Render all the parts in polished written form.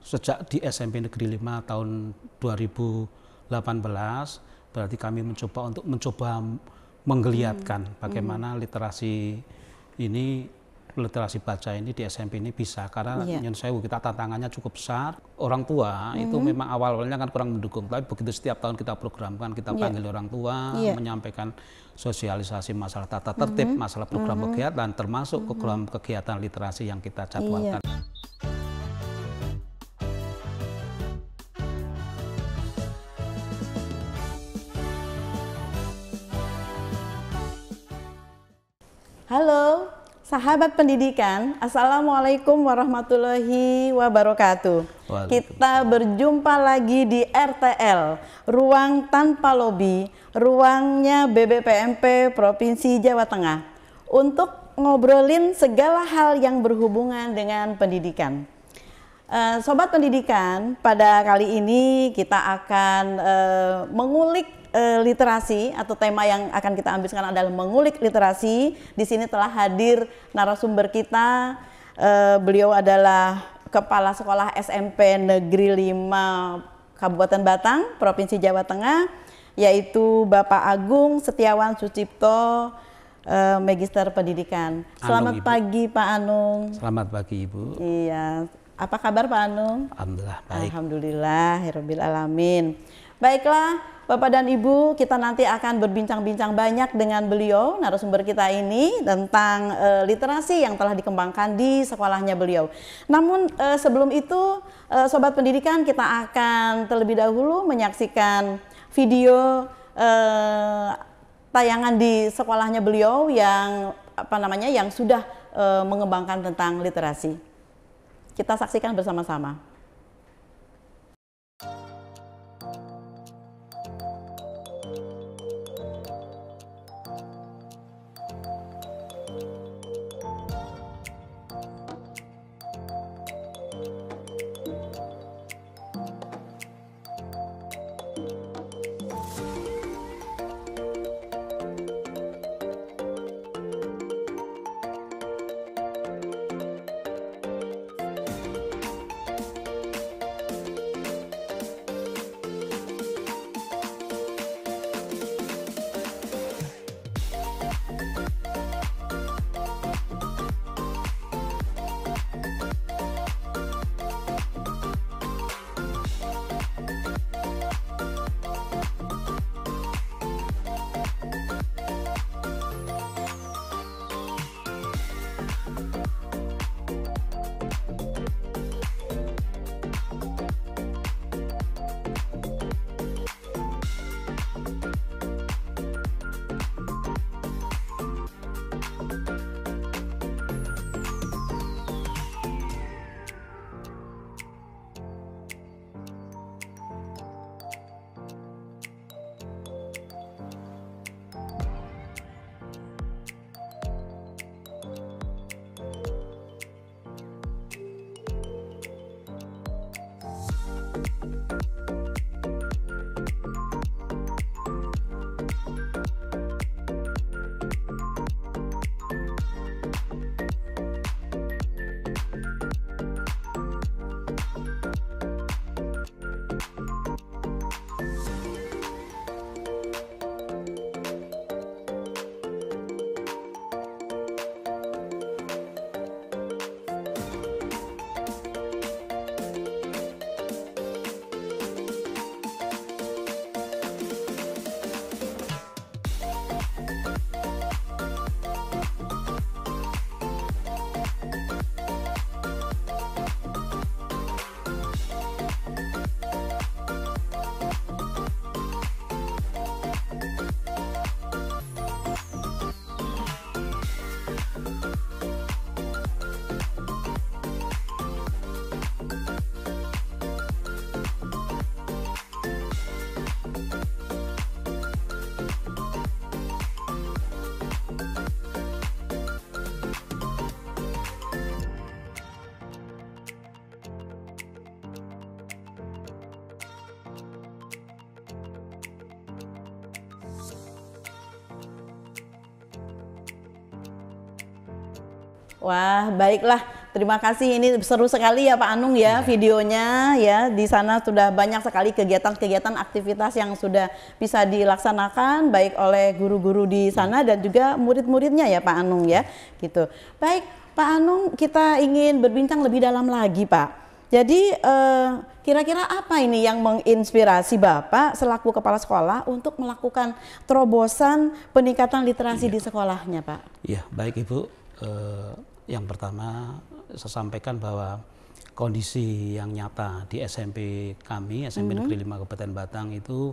sejak di SMP Negeri 5 tahun 2018, berarti kami mencoba menggeliatkan bagaimana literasi baca ini di SMP ini bisa, karena Nyon Sewu kita tantangannya cukup besar. Orang tua itu memang awalnya kan kurang mendukung, tapi begitu setiap tahun kita programkan, kita panggil orang tua, menyampaikan sosialisasi masalah tata tertib, masalah program kegiatan, termasuk program kegiatan literasi yang kita jadwalkan. Halo, sahabat pendidikan, Assalamualaikum warahmatullahi wabarakatuh. Kita berjumpa lagi di RTL, Ruang Tanpa Lobi, ruangnya BBPMP Provinsi Jawa Tengah, untuk ngobrolin segala hal yang berhubungan dengan pendidikan. Sobat pendidikan, pada kali ini kita akan mengulik literasi, atau tema yang akan kita ambil sekarang adalah mengulik literasi. Di sini telah hadir narasumber kita. Beliau adalah Kepala Sekolah SMP Negeri 5 Kabupaten Batang, Provinsi Jawa Tengah, yaitu Bapak Agung Setiawan Sucipto, Magister Pendidikan. Selamat pagi Pak Anung. Selamat pagi Ibu. Iya, apa kabar Pak Anung? Alhamdulillah baik. Alhamdulillahirabbil alamin. Baiklah Bapak dan Ibu, kita nanti akan berbincang-bincang banyak dengan beliau, narasumber kita ini, tentang literasi yang telah dikembangkan di sekolahnya beliau. Namun sebelum itu, Sobat Pendidikan, kita akan terlebih dahulu menyaksikan video tayangan di sekolahnya beliau yang yang sudah mengembangkan tentang literasi. Kita saksikan bersama-sama. Wah, baiklah terima kasih. Ini seru sekali ya Pak Anung ya, videonya ya. Di sana sudah banyak sekali kegiatan-kegiatan aktivitas yang sudah bisa dilaksanakan baik oleh guru-guru di sana dan juga murid-muridnya ya Pak Anung ya. Gitu. Baik Pak Anung, kita ingin berbincang lebih dalam lagi Pak. Jadi kira-kira apa ini yang menginspirasi Bapak selaku kepala sekolah untuk melakukan terobosan peningkatan literasi di sekolahnya Pak? Iya, baik Ibu. Yang pertama saya sampaikan bahwa kondisi yang nyata di SMP kami, SMP Negeri 5 Kabupaten Batang itu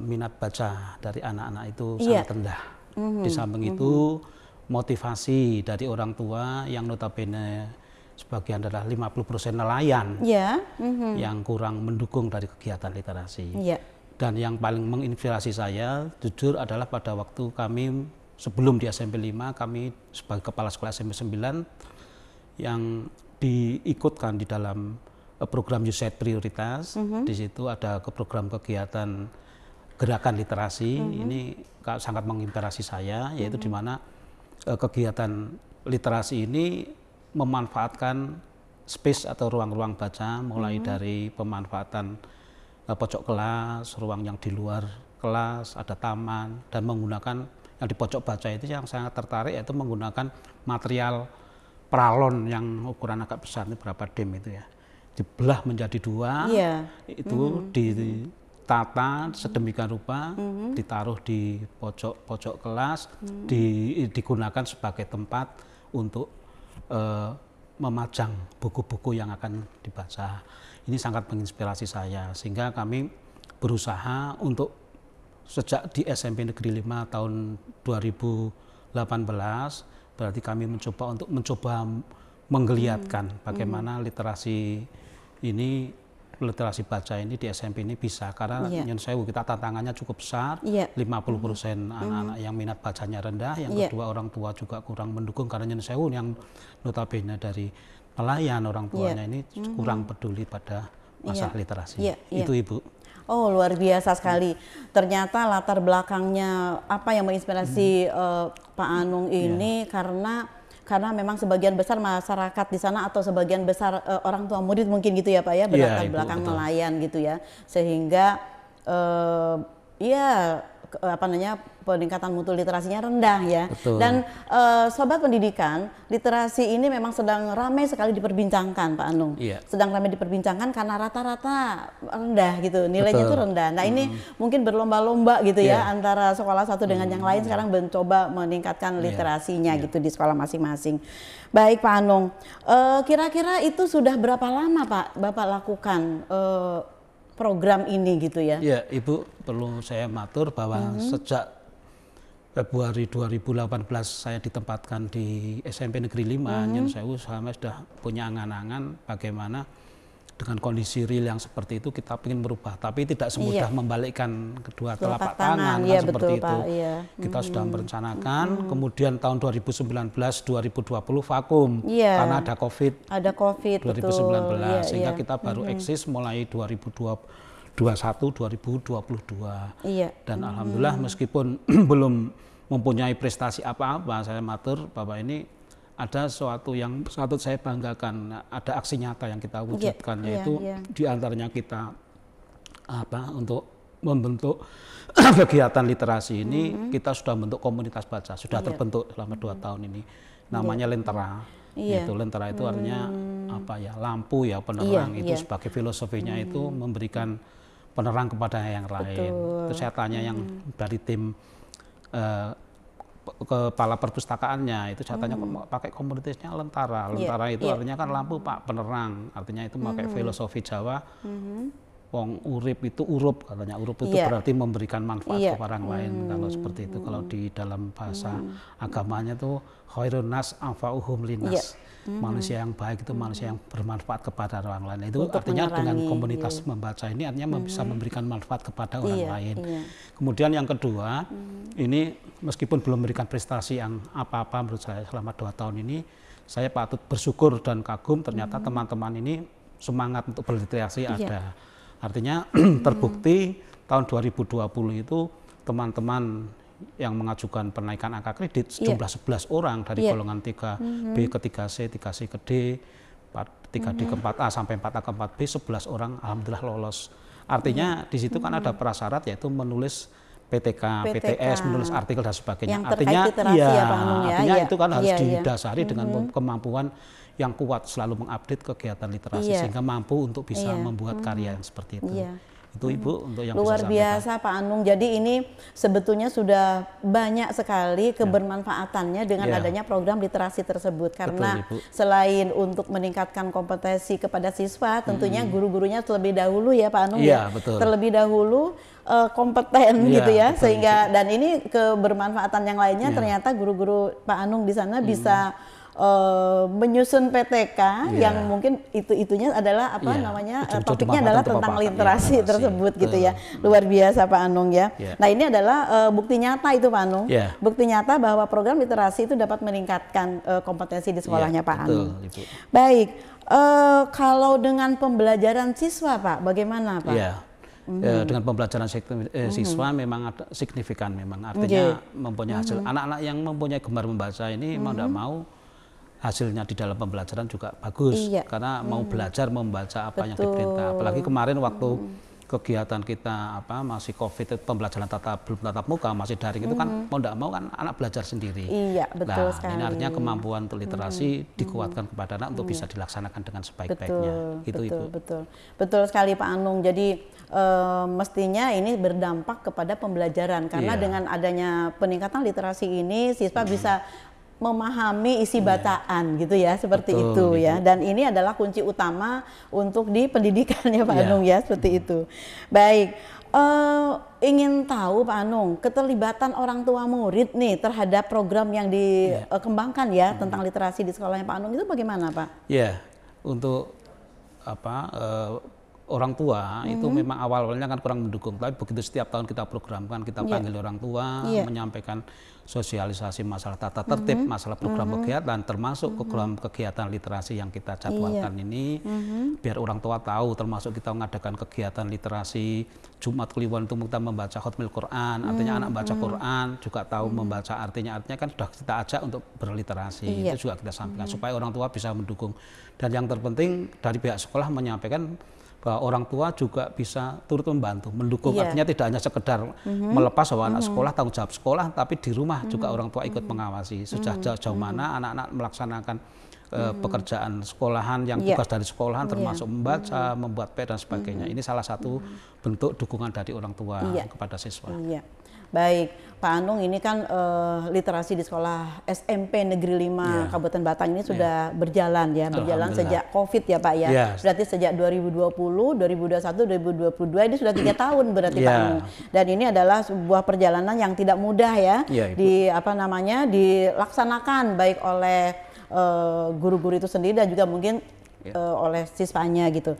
minat baca dari anak-anak itu sangat rendah. Di samping itu motivasi dari orang tua yang notabene sebagian adalah 50% nelayan yang kurang mendukung dari kegiatan literasi. Dan yang paling menginspirasi saya jujur adalah pada waktu kami sebelum di SMP 5 kami sebagai kepala sekolah SMP 9 yang diikutkan di dalam program USAID prioritas. Di situ ada program kegiatan gerakan literasi. Ini sangat menginspirasi saya, yaitu di mana kegiatan literasi ini memanfaatkan space atau ruang-ruang baca, mulai dari pemanfaatan pojok kelas, ruang yang di luar kelas, ada taman, dan menggunakan yang di pojok baca itu yang sangat tertarik yaitu menggunakan material pralon yang ukuran agak besar, ini berapa dim itu ya, dibelah menjadi dua, itu ditata sedemikian rupa, ditaruh di pojok kelas, digunakan sebagai tempat untuk memajang buku-buku yang akan dibaca. Ini sangat menginspirasi saya, sehingga kami berusaha untuk sejak di SMP Negeri 5 tahun 2018, berarti kami mencoba menggeliatkan bagaimana literasi baca ini di SMP ini bisa, karena nyun sewu kita tantangannya cukup besar, 50% anak-anak yang minat bacanya rendah, yang kedua orang tua juga kurang mendukung karena nyun sewu yang notabene dari nelayan, orang tuanya ini kurang peduli pada masalah literasi. Itu Ibu. Oh, luar biasa sekali. Ternyata latar belakangnya apa yang menginspirasi Pak Anung ini karena memang sebagian besar masyarakat di sana atau sebagian besar orang tua murid mungkin gitu ya Pak ya, berlatar belakang nelayan gitu ya, sehingga peningkatan mutu literasinya rendah ya. Dan sobat pendidikan, literasi ini memang sedang ramai sekali diperbincangkan Pak Anung. Sedang ramai diperbincangkan karena rata-rata rendah gitu, nilainya itu rendah. Nah ini mungkin berlomba-lomba gitu ya antara sekolah satu dengan yang lain sekarang mencoba meningkatkan literasinya gitu di sekolah masing-masing. Baik Pak Anung, kira-kira itu sudah berapa lama Pak Bapak lakukan program ini gitu ya? Ya Ibu, perlu saya matur bahwa sejak Februari 2018 saya ditempatkan di SMP Negeri 5, nyun sewu saya sudah punya angan-angan bagaimana dengan kondisi real yang seperti itu kita ingin merubah, tapi tidak semudah membalikkan kedua telapak tangan kan seperti itu. Kita sudah merencanakan, kemudian tahun 2019-2020 vakum karena ada COVID 2019, sehingga kita baru eksis mulai 2021-2022. Dan alhamdulillah meskipun belum mempunyai prestasi apa-apa, saya matur bahwa ini ada sesuatu yang patut saya banggakan, ada aksi nyata yang kita wujudkan, yaitu diantaranya kita untuk membentuk kegiatan literasi ini, kita sudah membentuk komunitas baca, sudah terbentuk selama 2 tahun ini, namanya Lentera. Lentera itu artinya lampu ya, penerang. Itu sebagai filosofinya itu memberikan penerang kepada yang lain. Itu saya tanya yang dari tim kepala perpustakaannya, itu saya tanya pakai komunitasnya Lentera. Lentera itu artinya kan lampu Pak, penerang. Artinya itu pakai filosofi Jawa. Wong urip itu urup, katanya urup itu berarti memberikan manfaat kepada orang lain. Kalau seperti itu, kalau di dalam bahasa agamanya tuh khairun nas anfa'uhum linnas. Manusia yang baik itu manusia yang bermanfaat kepada orang lain. Itu untuk artinya dengan komunitas membaca ini artinya bisa memberikan manfaat kepada orang lain. Kemudian yang kedua, ini meskipun belum memberikan prestasi yang apa-apa menurut saya selama 2 tahun ini, saya patut bersyukur dan kagum ternyata teman-teman ini semangat untuk berliterasi ada. Artinya terbukti tahun 2020 itu teman-teman yang mengajukan penaikan angka kredit sejumlah 11 orang dari golongan 3B ke 3C, 3C ke D, 3D ke 4A sampai 4A ke 4B, 11 orang alhamdulillah lolos. Artinya di situ kan ada prasyarat yaitu menulis PTK, PTS, menulis artikel dan sebagainya. Artinya itu kan harus didasari dengan kemampuan yang kuat, selalu mengupdate kegiatan literasi sehingga mampu untuk bisa membuat karya yang seperti itu. Itu Ibu untuk yang luar biasa Pak Anung. Jadi ini sebetulnya sudah banyak sekali kebermanfaatannya dengan adanya program literasi tersebut, karena selain untuk meningkatkan kompetensi kepada siswa, tentunya guru-gurunya terlebih dahulu ya Pak Anung terlebih dahulu kompeten gitu ya, sehingga dan ini kebermanfaatan yang lainnya ternyata guru-guru Pak Anung di sana bisa menyusun PTK yang mungkin itunya adalah topiknya adalah tentang literasi tersebut gitu ya. Luar biasa Pak Anung ya. Nah ini adalah bukti nyata itu Pak Anung. Bukti nyata bahwa program literasi itu dapat meningkatkan kompetensi di sekolahnya Pak Anung. Baik, kalau dengan pembelajaran siswa Pak, bagaimana Pak? Dengan pembelajaran siswa memang ada signifikan, memang artinya mempunyai hasil. Anak-anak yang mempunyai gemar membaca ini mau tidak mau hasilnya di dalam pembelajaran juga bagus, karena mau belajar membaca apa yang diperintah. Apalagi kemarin waktu kegiatan kita masih COVID, pembelajaran belum tatap muka, masih daring, itu kan mau tidak mau kan anak belajar sendiri. Betul sekali. Ini artinya kemampuan untuk literasi dikuatkan kepada anak untuk bisa dilaksanakan dengan sebaik-baiknya. Betul sekali Pak Anung. Jadi mestinya ini berdampak kepada pembelajaran, karena dengan adanya peningkatan literasi ini siswa bisa memahami isi bacaan gitu ya, seperti itu ya. Dan ini adalah kunci utama untuk di pendidikannya Pak Anung ya, seperti itu. Baik, ingin tahu Pak Anung, keterlibatan orang tua murid nih terhadap program yang dikembangkan ya tentang literasi di sekolahnya Pak Anung itu bagaimana Pak? Untuk orang tua itu memang awalnya kan kurang mendukung, tapi begitu setiap tahun kita programkan, kita panggil orang tua, menyampaikan sosialisasi masalah tata tertib, masalah program kegiatan, termasuk program kegiatan literasi yang kita jadwalkan ini, biar orang tua tahu, termasuk kita mengadakan kegiatan literasi Jumat Kliwon itu kita membaca Khatmil Quran, artinya anak baca Quran juga tahu membaca artinya kan sudah kita ajak untuk berliterasi, itu juga kita sampaikan supaya orang tua bisa mendukung. Dan yang terpenting dari pihak sekolah menyampaikan bahwa orang tua juga bisa turut membantu, mendukung, artinya tidak hanya sekedar melepas bahwa anak sekolah tanggung jawab sekolah, tapi di rumah juga orang tua ikut mengawasi sejauh mana anak-anak melaksanakan pekerjaan sekolahan yang tugas dari sekolahan, termasuk membaca, membuat PR dan sebagainya. Ini salah satu bentuk dukungan dari orang tua kepada siswa. Baik, Pak Anung, ini kan literasi di sekolah SMP Negeri 5 Kabupaten Batang ini sudah berjalan ya, berjalan sejak COVID ya Pak ya. Berarti sejak 2020, 2021, 2022 ini sudah 3 tahun berarti Pak Anung. Dan ini adalah sebuah perjalanan yang tidak mudah ya, dilaksanakan baik oleh guru-guru itu sendiri dan juga mungkin oleh siswanya gitu.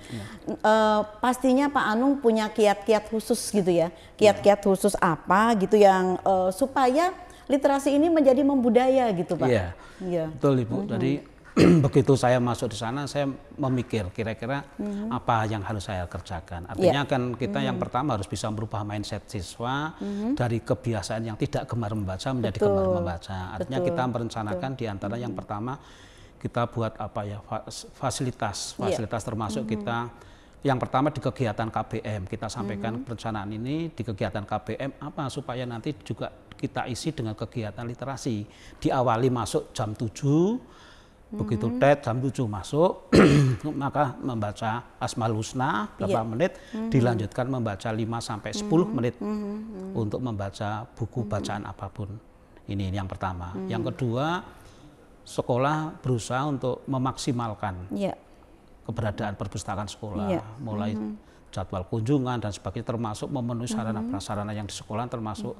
Pastinya Pak Anung punya kiat-kiat khusus gitu ya, kiat-kiat khusus apa gitu yang supaya literasi ini menjadi membudaya gitu Pak. Betul Ibu. Jadi begitu saya masuk di sana, saya memikir kira-kira apa yang harus saya kerjakan. Artinya kan kita yang pertama harus bisa merubah mindset siswa dari kebiasaan yang tidak gemar membaca menjadi gemar membaca. Artinya kita merencanakan di antara yang pertama kita buat fasilitas termasuk kita yang pertama di kegiatan KBM, kita sampaikan perencanaan ini di kegiatan KBM apa supaya nanti juga kita isi dengan kegiatan literasi. Diawali masuk jam 7, begitu jam 7 masuk maka membaca Asmaul Husna berapa menit, dilanjutkan membaca 5 sampai 10 menit untuk membaca buku bacaan apapun. Ini yang pertama. Yang kedua, sekolah berusaha untuk memaksimalkan keberadaan perpustakaan sekolah, mulai jadwal kunjungan dan sebagainya, termasuk memenuhi sarana prasarana yang di sekolah, termasuk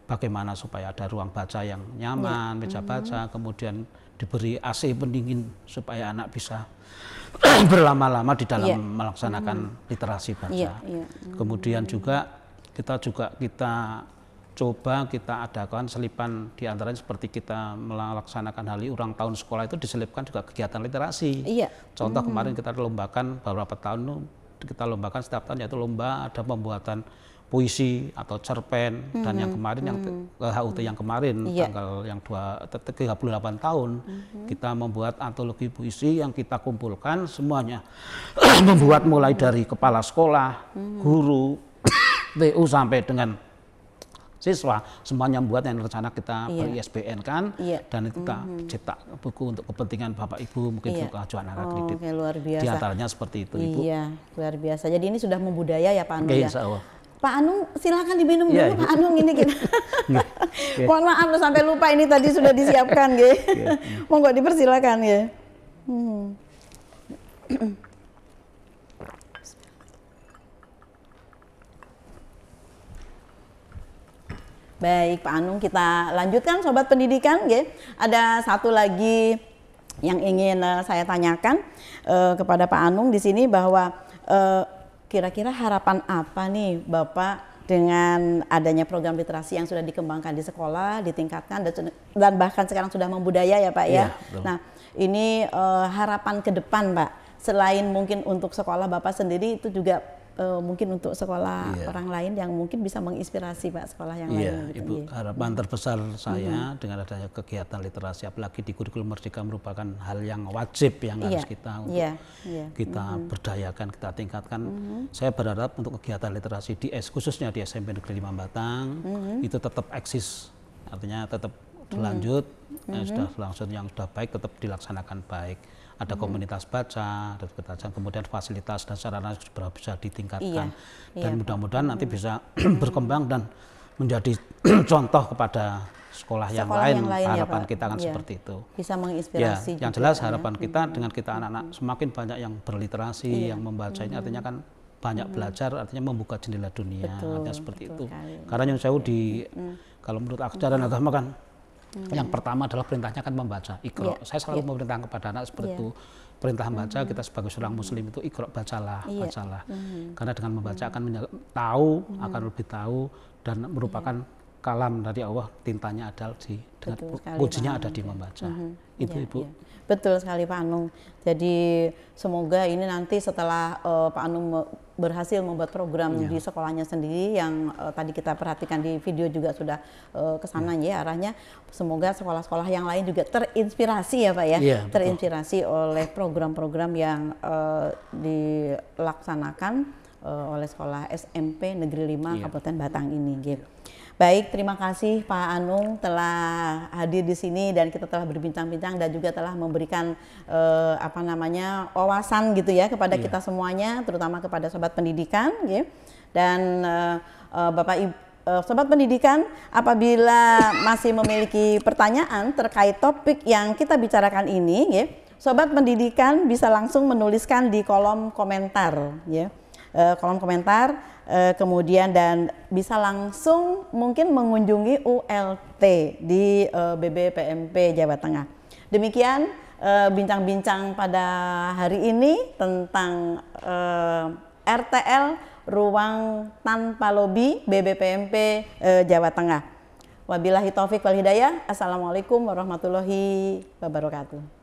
bagaimana supaya ada ruang baca yang nyaman, meja baca, kemudian diberi AC pendingin supaya anak bisa berlama-lama di dalam melaksanakan literasi baca. Kemudian juga kita coba kita adakan selipan diantaranya seperti kita melaksanakan hari ulang tahun sekolah itu diselipkan juga kegiatan literasi. Contoh kemarin kita lombakan beberapa tahun kita lombakan setiap tahun, yaitu lomba ada pembuatan puisi atau cerpen, dan yang kemarin yang HUT yang kemarin tanggal yang 38 tahun kita membuat antologi puisi yang kita kumpulkan semuanya membuat mulai dari kepala sekolah, guru, TU sampai dengan siswa, semuanya membuat yang rencana kita ber-ISBN kan, dan itu kita cetak buku untuk kepentingan Bapak Ibu, mungkin juga ajuan anak kredit. Luar biasa. Di antaranya seperti itu, Ibu. Iya, luar biasa. Jadi ini sudah membudaya ya Pak Anung ya. Insya Allah. Pak Anung silakan diminum dulu Pak Anung ini kita. Mohon maaf loh sampai lupa ini tadi sudah disiapkan ya. Monggo dipersilakan ya. Baik Pak Anung, kita lanjutkan Sobat Pendidikan ya. Ada satu lagi yang ingin saya tanyakan kepada Pak Anung di sini bahwa kira-kira harapan apa nih Bapak dengan adanya program literasi yang sudah dikembangkan di sekolah, ditingkatkan dan bahkan sekarang sudah membudaya ya Pak ya. Nah ini harapan ke depan Pak, selain mungkin untuk sekolah Bapak sendiri itu juga mungkin untuk sekolah orang lain yang mungkin bisa menginspirasi Pak sekolah yang lain. Ibu, harapan terbesar saya dengan adanya kegiatan literasi, apalagi di kurikulum Merdeka merupakan hal yang wajib yang harus kita untuk kita berdayakan, kita tingkatkan. Saya berharap untuk kegiatan literasi khususnya di SMP Negeri 5 Batang itu tetap eksis, artinya tetap berlanjut, sudah berlangsung yang sudah baik tetap dilaksanakan baik. Ada komunitas baca, kemudian fasilitas dan sarana bisa ditingkatkan, dan mudah-mudahan nanti bisa berkembang dan menjadi contoh kepada sekolah yang lain. Harapan kita kan seperti itu. Bisa menginspirasi. Yang jelas harapan kita dengan kita anak-anak semakin banyak yang berliterasi, yang membaca ini artinya kan banyak belajar, artinya membuka jendela dunia, artinya seperti itu. Karena yang saya kalau menurut ajaran agama kan yang pertama adalah perintahnya kan membaca, Iqra. Saya selalu memerintahkan kepada anak seperti itu. Perintah membaca, kita sebagai seorang muslim itu Iqra, bacalah. Karena dengan membaca akan tahu, akan lebih tahu, dan merupakan kalam dari Allah, tintanya ada dengan kuncinya ada di membaca. Itu Ibu. Betul sekali Pak Anung. Jadi semoga ini nanti setelah Pak Anung berhasil membuat program di sekolahnya sendiri yang tadi kita perhatikan di video juga sudah kesana ya arahnya. Semoga sekolah-sekolah yang lain juga terinspirasi ya Pak ya, terinspirasi oleh program-program yang dilaksanakan oleh sekolah SMP Negeri 5 Kabupaten Batang ini gitu. Baik, terima kasih Pak Anung telah hadir di sini dan kita telah berbincang-bincang dan juga telah memberikan wawasan gitu ya kepada kita semuanya, terutama kepada Sobat Pendidikan ya. Dan Bapak Ibu Sobat Pendidikan, apabila masih memiliki pertanyaan terkait topik yang kita bicarakan ini ya, Sobat Pendidikan bisa langsung menuliskan di kolom komentar ya. Kolom komentar kemudian dan bisa langsung mungkin mengunjungi ULT di BBPMP Jawa Tengah. Demikian bincang-bincang pada hari ini tentang RTL Ruang Tanpa Lobi BBPMP Jawa Tengah. Wabillahi taufik wal hidayah. Assalamualaikum warahmatullahi wabarakatuh.